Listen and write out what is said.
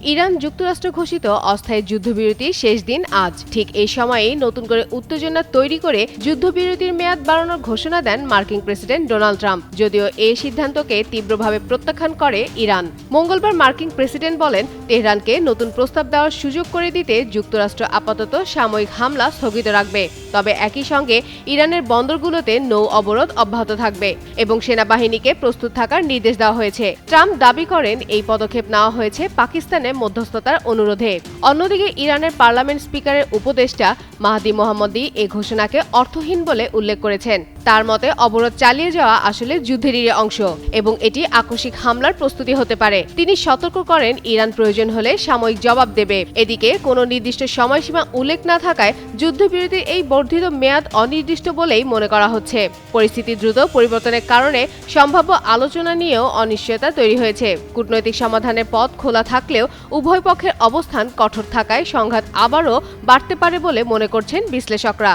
Iran যুক্তরাষ্ট্র ঘোষিত অস্থায়ী যুদ্ধবিরতির শেষ দিন আজ। ঠিক এই সময়েই নতুন করে উত্তেজনা তৈরি করে যুদ্ধবিরতির মেয়াদ বাড়ানোর ঘোষণা দেন মার্কিন প্রেসিডেন্ট ডোনাল্ড ট্রাম্প। যদিও এই সিদ্ধান্তকে তীব্রভাবে প্রত্যাখ্যান করে ইরান। মঙ্গলবার মার্কিন প্রেসিডেন্ট বলেন, তেহরানকে নতুন প্রস্তাব দেওয়ার সুযোগ করে দিতে যুক্তরাষ্ট্র আপাতত সাময়িক হামলা স্থগিত রাখবে। তবে একই সঙ্গে ইরানের বন্দরগুলোতে নৌ অবরোধ অব্যাহত থাকবে এবং সেনাবাহিনীকে প্রস্তুত থাকার নির্দেশ দেওয়া হয়েছে। ট্রাম্প দাবি করেন, এই পদক্ষেপ নেওয়া হয়েছে পাকিস্তানের মধ্যস্থতার অনুরোধে। অন্যদিকে ইরানের পার্লামেন্ট স্পিকারের উপদেষ্টা মাহদি মোহাম্মদী এই ঘোষণাকে অর্থহীন বলে উল্লেখ করেছেন। তার মতে, অবরোধ চালিয়ে যাওয়া আসলে যুদ্ধেরই অংশ এবং এটি আকস্মিক হামলার প্রস্তুতি হতে পারে। তিনি সতর্ক করেন, ইরান প্রয়োজন হলে সাময়িক জবাব দেবে। এদিকে কোনো নির্দিষ্ট সময়সীমা উল্লেখ না থাকায় যুদ্ধবিরতির এই বর্ধিত মেয়াদ অনির্দিষ্ট বলেই মনে করা হচ্ছে। পরিস্থিতি দ্রুত পরিবর্তনের কারণে সম্ভাব্য আলোচনা নিয়েও অনিশ্চয়তা তৈরি হয়েছে। কূটনৈতিক সমাধানের পথ খোলা থাকলেও উভয় পক্ষের অবস্থান কঠোর থাকায় সংঘাত আবারও বাড়তে পারে বলে মনে করছেন বিশ্লেষকরা।